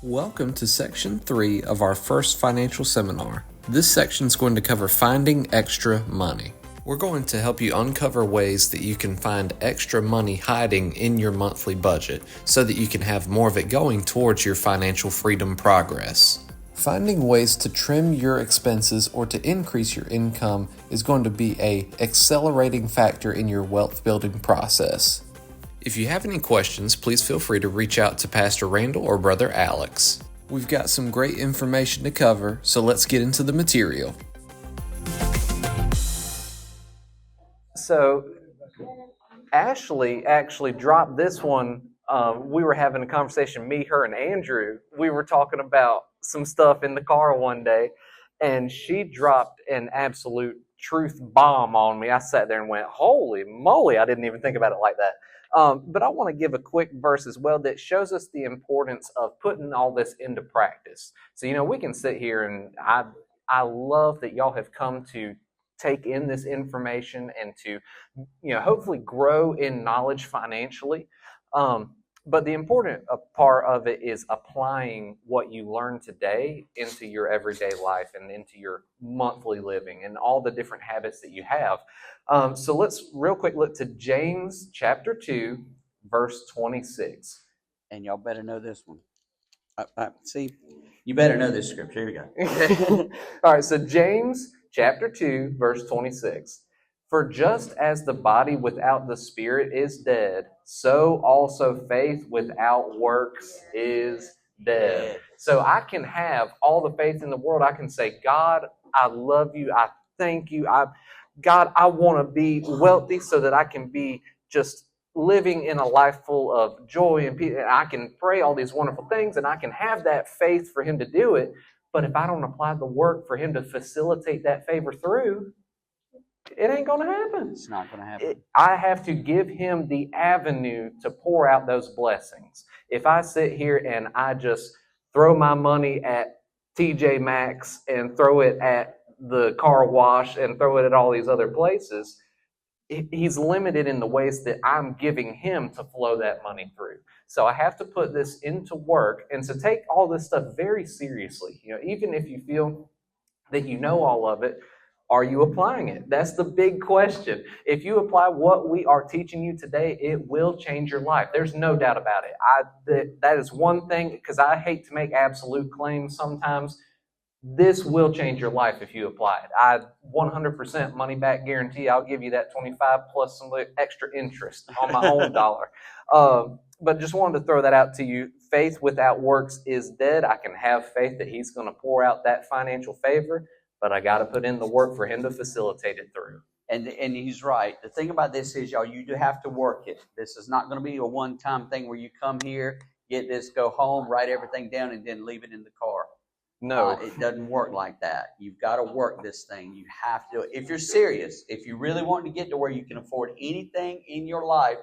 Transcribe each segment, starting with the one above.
Welcome to Section 3 of our first financial seminar. This section is going to cover finding extra money. We're going to help you uncover ways that you can find extra money hiding in your monthly budget so that you can have more of it going towards your financial freedom progress. Finding ways to trim your expenses or to increase your income is going to be an accelerating factor in your wealth building process. If you have any questions, please feel free to reach out to Pastor Randall or Brother Alex. We've got some great information to cover, so let's get into the material. So, Ashley actually dropped this one. We were having a conversation, me, her, and Andrew. We were talking about some stuff in the car one day, and she dropped an absolute truth bomb on me. I sat there and went, holy moly, I didn't even think about it like that. But I want to give a quick verse as well that shows us the importance of putting all this into practice. So, we can sit here and I love that y'all have come to take in this information and to, hopefully grow in knowledge financially. But the important part of it is applying what you learn today into your everyday life and into your monthly living and all the different habits that you have. So let's real quick look to James chapter 2, verse 26. And y'all better know this one. See, you better know this scripture. Here we go. All right, so James chapter 2, verse 26. For just as the body without the spirit is dead, so also faith without works is dead. So I can have all the faith in the world. I can say, God, I love you. I thank you. God, I want to be wealthy so that I can be just living in a life full of joy and peace. And I can pray all these wonderful things and I can have that faith for him to do it. But if I don't apply the work for him to facilitate that favor through, it ain't going to happen. It's not going to happen. I have to give him the avenue to pour out those blessings. If I sit here and I just throw my money at TJ Maxx and throw it at the car wash and throw it at all these other places, he's limited in the ways that I'm giving him to flow that money through. So I have to put this into work. And so take all this stuff very seriously. Even if you feel that you know all of it, are you applying it? That's the big question. If you apply what we are teaching you today, it will change your life. There's no doubt about it. That is one thing, because I hate to make absolute claims sometimes. This will change your life if you apply it. I 100% money back guarantee. I'll give you that 25 plus some extra interest on my own dollar. But just wanted to throw that out to you. Faith without works is dead. I can have faith that he's going to pour out that financial favor, but I got to put in the work for him to facilitate it through. And he's right. The thing about this is, y'all, you do have to work it. This is not going to be a one-time thing where you come here, get this, go home, write everything down, and then leave it in the car. No. It doesn't work like that. You've got to work this thing. You have to do it. If you're serious, if you really want to get to where you can afford anything in your life,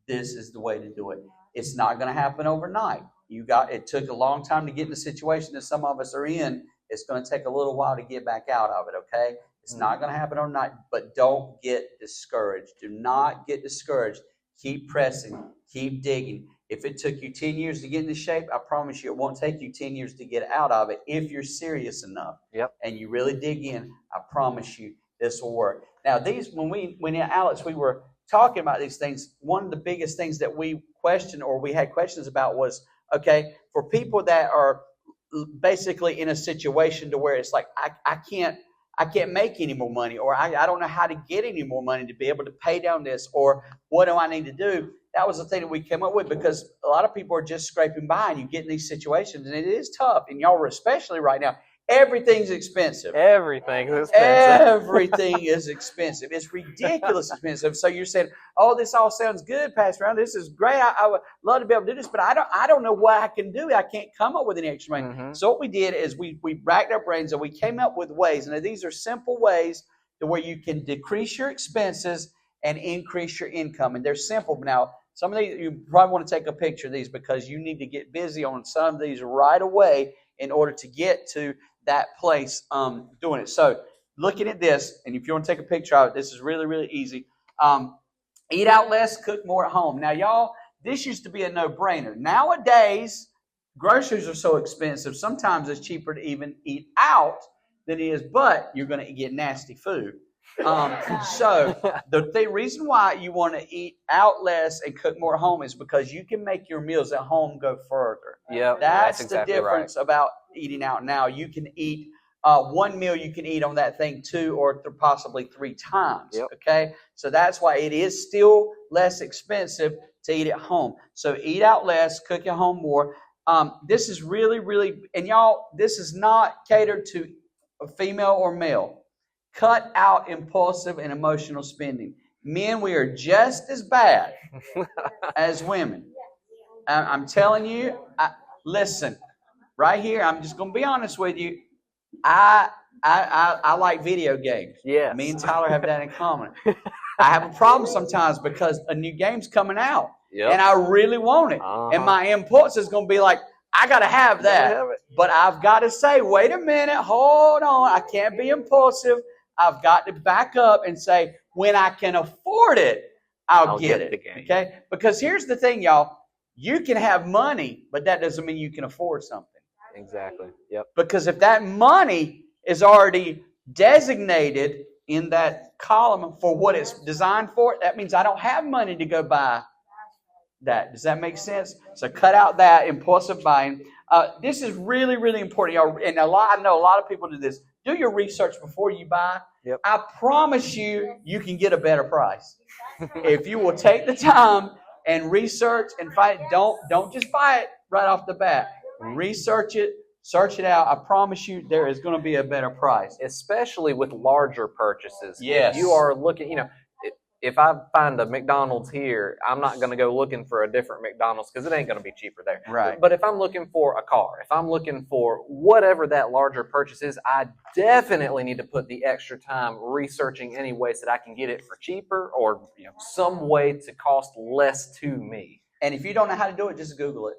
this is the way to do it. It's not going to happen overnight. It took a long time to get in the situation that some of us are in. It's going to take a little while to get back out of it, okay? It's not going to happen overnight, but don't get discouraged. Do not get discouraged. Keep pressing. Keep digging. If it took you 10 years to get into shape, I promise you it won't take you 10 years to get out of it if you're serious enough. Yep. And you really dig in, I promise you this will work. Now, when Alex, we were talking about these things, one of the biggest things that we questioned or we had questions about was, okay, for people that are basically in a situation to where it's like, I can't make any more money, or I don't know how to get any more money to be able to pay down this, or what do I need to do? That was the thing that we came up with, because a lot of people are just scraping by and you get in these situations and it is tough. And y'all are especially right now. Everything's expensive. Everything's expensive. Everything is expensive. It's ridiculous expensive. So you're saying, oh, this all sounds good, Pastor Brown. This is great. I would love to be able to do this, but I don't know what I can do. I can't come up with any extra money. Mm-hmm. So what we did is we racked our brains and we came up with ways. And these are simple ways to where you can decrease your expenses and increase your income. And they're simple. Now, some of these, you probably want to take a picture of these because you need to get busy on some of these right away in order to get to that place doing it. So looking at this, and if you want to take a picture of it, this is really, really easy. Eat out less, cook more at home. Now, y'all, this used to be a no-brainer. Nowadays, groceries are so expensive. Sometimes it's cheaper to even eat out than it is, but you're going to get nasty food. So the reason why you want to eat out less and cook more at home is because you can make your meals at home go further. Yeah, That's exactly the difference about eating out now. You can eat one meal, you can eat on that thing 2 or possibly 3 times. Yep. Okay, so that's why it is still less expensive to eat at home. So eat out less, cook at home more. This is really, really, and y'all, this is not catered to a female or male. Cut out impulsive and emotional spending. Men, we are just as bad as women. I'm telling you, listen, right here, I'm just going to be honest with you. I like video games. Yes. Me and Tyler have that in common. I have a problem sometimes because a new game's coming out. Yep. And I really want it. And my impulse is going to be like, I got to have that. But I've got to say, wait a minute, hold on. I can't be impulsive. I've got to back up and say, when I can afford it, I'll get it. Okay? Because here's the thing, y'all. You can have money, but that doesn't mean you can afford something. Exactly. Yep. Because if that money is already designated in that column for what it's designed for, that means I don't have money to go buy that. Does that make sense? So cut out that impulsive buying. This is really, really important, y'all. And I know a lot of people do this. Do your research before you buy. Yep. I promise you, you can get a better price if you will take the time and research and find. Don't just buy it right off the bat. Research it, search it out. I promise you, there is going to be a better price, especially with larger purchases. Yes. If you are looking, if I find a McDonald's here, I'm not going to go looking for a different McDonald's because it ain't going to be cheaper there. Right. But if I'm looking for a car, if I'm looking for whatever that larger purchase is, I definitely need to put the extra time researching any ways that I can get it for cheaper or some way to cost less to me. And if you don't know how to do it, just Google it.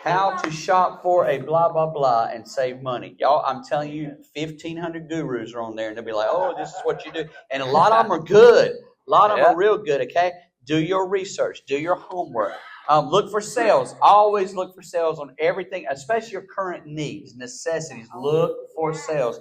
How to shop for a blah, blah, blah and save money. Y'all, I'm telling you, 1,500 gurus are on there, and they'll be like, oh, this is what you do. And a lot of them are good. A lot of them are real good, okay? Do your research. Do your homework. Look for sales. Always look for sales on everything, especially your current needs, necessities. Look for sales.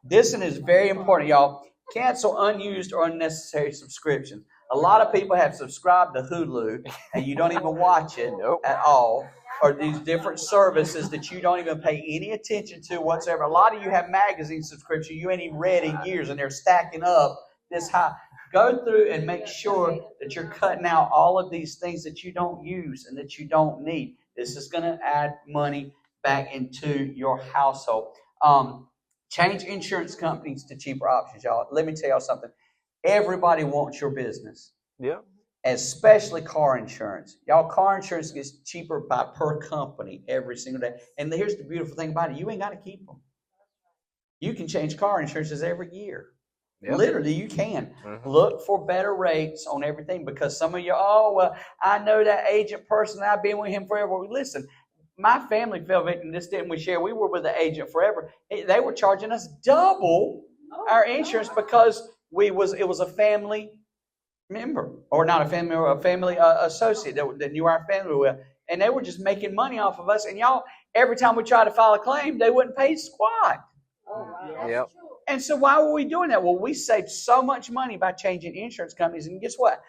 This one is very important, y'all. Cancel unused or unnecessary subscriptions. A lot of people have subscribed to Hulu, and you don't even watch it at all. Or these different services that you don't even pay any attention to whatsoever. A lot of you have magazine subscription you ain't even read in years, and they're stacking up this high. Go through and make sure that you're cutting out all of these things that you don't use and that you don't need. This is going to add money back into your household. Change insurance companies to cheaper options, y'all. Let me tell y'all something. Everybody wants your business. Yeah. Especially car insurance. Y'all, car insurance gets cheaper per company every single day. And here's the beautiful thing about it. You ain't got to keep them. You can change car insurances every year. Yep. Literally, you can. Mm-hmm. Look for better rates on everything because some of you, I know that agent person. I've been with him forever. Well, listen, my family fell victim to this, didn't we share? We were with the agent forever. They were charging us double our insurance because it was a family member, or not a family, or a family associate that knew our family well, and they were just making money off of us. And y'all, every time we tried to file a claim, they wouldn't pay squat. Oh, wow. Yep. And so why were we doing that? Well, we saved so much money by changing insurance companies. And guess what?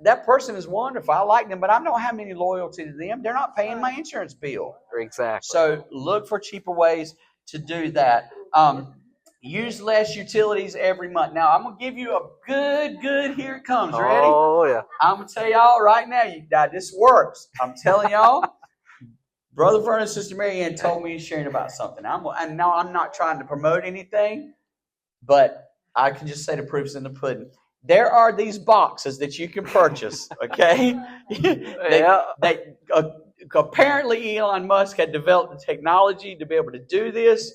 That person is wonderful. I like them, but I don't have any loyalty to them. They're not paying my insurance bill. Exactly. So look for cheaper ways to do that. Use less utilities every month. Now, I'm going to give you a good, here it comes. Ready? Oh, yeah. I'm going to tell y'all right now, this works. I'm telling y'all, Brother Vernon and Sister Mary Ann told me and sharing about something. I'm not trying to promote anything, but I can just say the proof's in the pudding. There are these boxes that you can purchase, okay? Apparently, Elon Musk had developed the technology to be able to do this.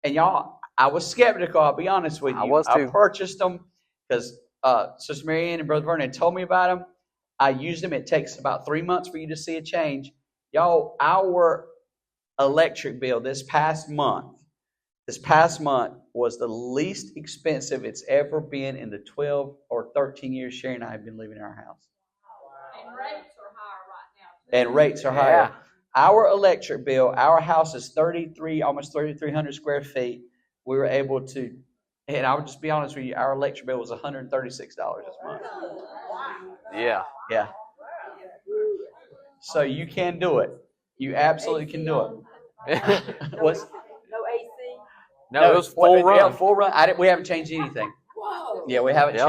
And y'all, I was skeptical, I'll be honest with you. I was too. I purchased them because Sister Mary Ann and Brother Vernon told me about them. I used them. It takes about 3 months for you to see a change. Y'all, our electric bill this past month was the least expensive it's ever been in the 12 or 13 years Sherry and I have been living in our house. And rates are higher right now. And rates are higher. Our electric bill, our house is almost 3,300 square feet. We were able to, and I would just be honest with you, our electric bill was $136 this month. Yeah. Yeah. So you can do it. You absolutely can do it. What's, No AC. No, it was full run. Yeah, full run. We haven't changed anything. Whoa. Yeah, we haven't Yep.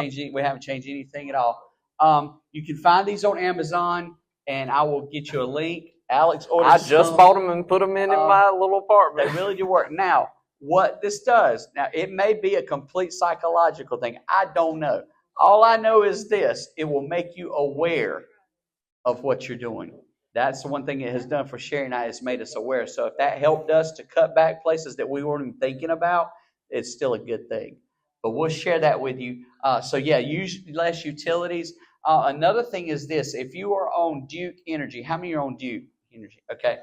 changed anything at all. You can find these on Amazon, and I will get you a link. Alex ordered I just some. bought them and put them in my little They apartment. really do work. Now, what this does, now it may be a complete psychological thing. I don't know. All I know is this: it will make you aware of what you're doing. That's the one thing it has done for Sherry and I, has made us aware. So if that helped us to cut back places that we weren't even thinking about, it's still a good thing. But we'll share that with you. So yeah, use less utilities. Another thing is this: if you are on Duke Energy, how many are on Duke Energy? Okay.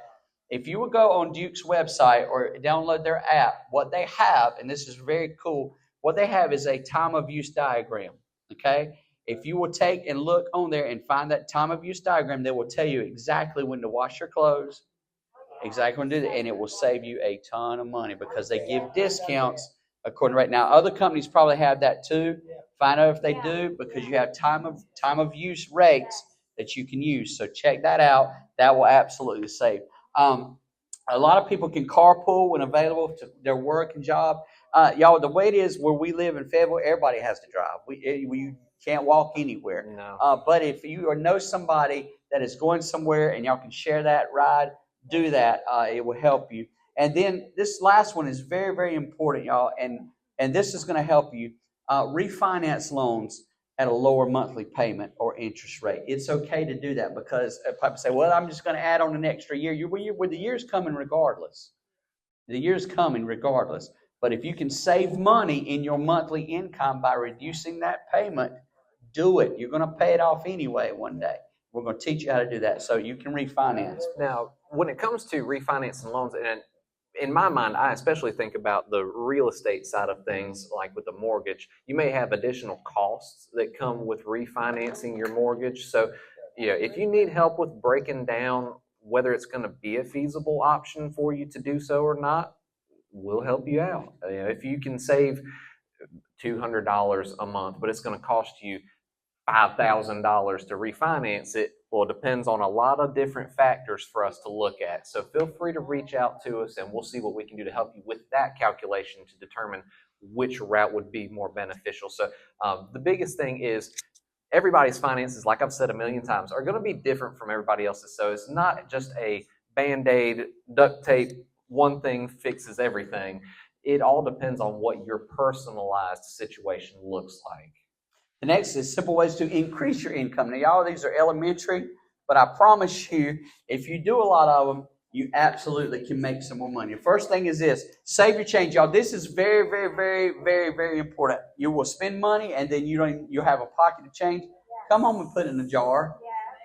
If you would go on Duke's website or download their app, what they have, and this is very cool, what they have is a time of use diagram. Okay. If you will take and look on there and find that time of use diagram, they will tell you exactly when to wash your clothes, exactly when to do that, and it will save you a ton of money because they give discounts according to right now. Other companies probably have that too. Find out if they do, because you have time of use rates that you can use. So check that out. That will absolutely save. A lot of people can carpool when available to their work and job. Y'all, the way it is where we live in Fayetteville, everybody has to drive. We can't walk anywhere. No. But if you know somebody that is going somewhere and y'all can share that ride, do that. It will help you. And then this last one is very, very important, y'all. And this is going to help you refinance loans at a lower monthly payment or interest rate. It's okay to do that because people say, well, I'm just going to add on an extra year. The year's coming regardless. The year's coming regardless. But if you can save money in your monthly income by reducing that payment, do it. You're going to pay it off anyway one day. We're going to teach you how to do that so you can refinance. Now, when it comes to refinancing loans, and in my mind, I especially think about the real estate side of things, like with the mortgage. You may have additional costs that come with refinancing your mortgage. So, if you need help with breaking down whether it's going to be a feasible option for you to do so or not, we'll help you out. If you can save $200 a month, but it's going to cost you $5,000 to refinance it, well, it depends on a lot of different factors for us to look at. So feel free to reach out to us and we'll see what we can do to help you with that calculation to determine which route would be more beneficial. So the biggest thing is everybody's finances, like I've said a million times, are going to be different from everybody else's. So it's not just a Band-Aid, duct tape, one thing fixes everything. It all depends on what your personalized situation looks like. The next is simple ways to increase your income. Now, y'all, these are elementary, but I promise you, if you do a lot of them, you absolutely can make some more money. The first thing is this: save your change, y'all. This is very, very, very, very, very important. You will spend money, and then you have a pocket of change. Come home and put it in a jar.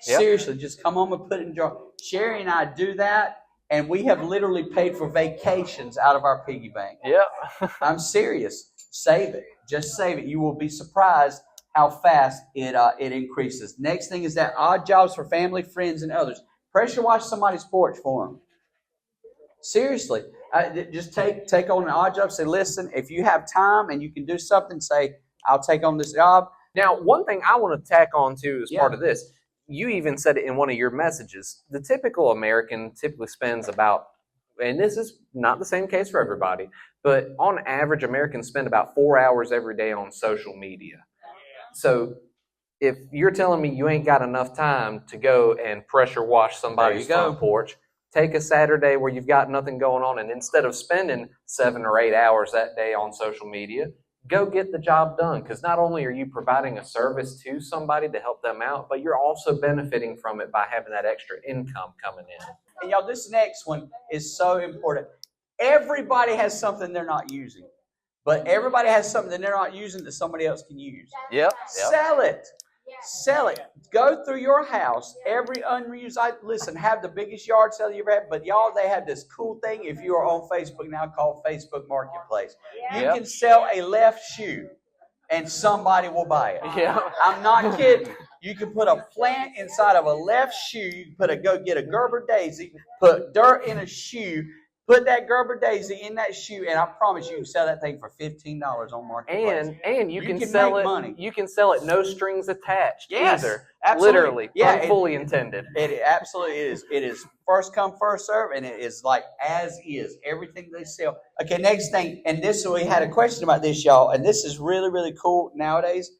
Yep. Seriously, just come home and put it in a jar. Sherry and I do that, and we have literally paid for vacations out of our piggy bank. Yep. I'm serious. Save it. Just save it. You will be surprised how fast it increases. Next thing is that odd jobs for family, friends, and others. Pressure wash somebody's porch for them. Seriously. Just take on an odd job. Say, listen, if you have time and you can do something, say, I'll take on this job. Now, one thing I want to tack on to as part of this, you even said it in one of your messages, the typical American typically spends about, and this is not the same case for everybody, but on average, Americans spend about 4 hours every day on social media. So if you're telling me you ain't got enough time to go and pressure wash somebody's front porch, take a Saturday where you've got nothing going on, and instead of spending 7 or 8 hours that day on social media, go get the job done. Because not only are you providing a service to somebody to help them out, but you're also benefiting from it by having that extra income coming in. And y'all, this next one is so important. Everybody has something they're not using. But everybody has something that they're not using that somebody else can use. Yep. Sell it. Sell it. Go through your house. Every unused item. Listen, have the biggest yard sale you ever had. But y'all, they have this cool thing if you are on Facebook now called Facebook Marketplace. You can sell a left shoe and somebody will buy it. Yeah. I'm not kidding. You can put a plant inside of a left shoe. You can go get a Gerber daisy, put dirt in a shoe, put that Gerber daisy in that shoe, and I promise you can sell that thing for $15 on Marketplace. And you can sell make it. Money. You can sell it no strings attached. Yes, either. absolutely. Literally, yeah, fully intended. It absolutely is. It is first come, first serve, and it is like as is. Everything they sell. Okay, next thing, and we had a question about this, y'all, and this is really, really cool nowadays.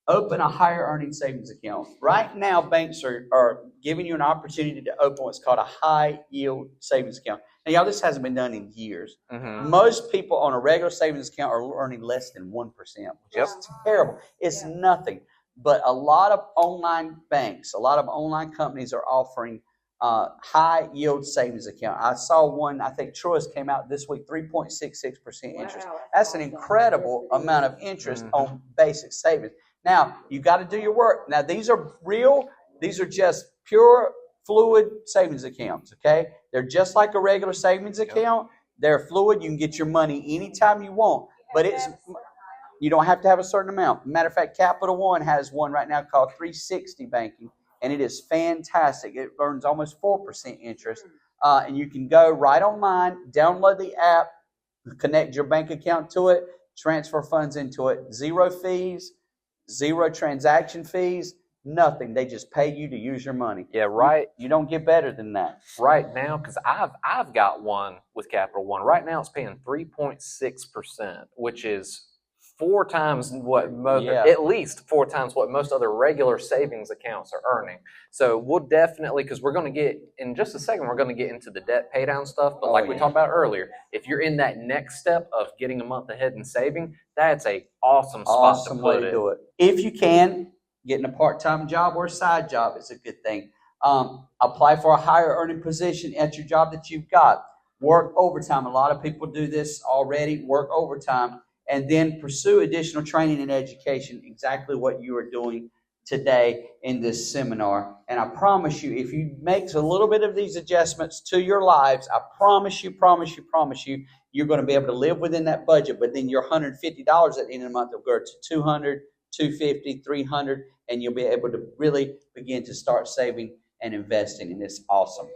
Open a higher earning savings account. Right now, banks are giving you an opportunity to open what's called a high yield savings account. Now, y'all, this hasn't been done in years. Mm-hmm. Most people on a regular savings account are earning less than 1%, which is terrible. It's nothing. But a lot of online banks, a lot of online companies are offering high yield savings account. I saw one, I think Truist came out this week, 3.66% interest. That's an incredible amount of interest on basic savings. Now, you got to do your work. Now, these are real. These are just pure fluid savings accounts, okay? They're just like a regular savings account. They're fluid. You can get your money anytime you want, but you don't have to have a certain amount. Matter of fact, Capital One has one right now called 360 Banking, and it is fantastic. It earns almost 4% interest, and you can go right online, download the app, connect your bank account to it, transfer funds into it, zero fees, zero transaction fees, nothing. They just pay you to use your money. Yeah, right. You don't get better than that. Right now, because I've got one with Capital One. Right now, it's paying 3.6%, which is 4 times what at least 4 times what most other regular savings accounts are earning. So we'll definitely, because we're going to get in just a second, we're going to get into the debt pay down stuff. But we talked about earlier, if you're in that next step of getting a month ahead and saving, that's a awesome spot to put way to do it. If you can, getting a part-time job or a side job is a good thing. Apply for a higher earning position at your job that you've got. Work overtime. A lot of people do this already. Work overtime. And then pursue additional training and education, exactly what you are doing today in this seminar. And I promise you, if you make a little bit of these adjustments to your lives, I promise you, you're going to be able to live within that budget. But then your $150 at the end of the month will go to $200, $250, $300, and you'll be able to really begin to start saving and investing. And it's awesome.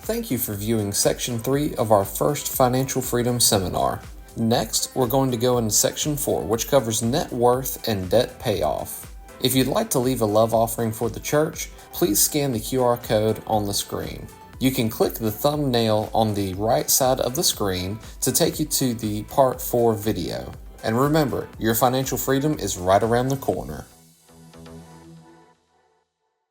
Thank you for viewing Section 3 of our first Financial Freedom Seminar. Next, we're going to go into Section 4, which covers net worth and debt payoff. If you'd like to leave a love offering for the church, please scan the QR code on the screen. You can click the thumbnail on the right side of the screen to take you to the Part 4 video. And remember, your financial freedom is right around the corner.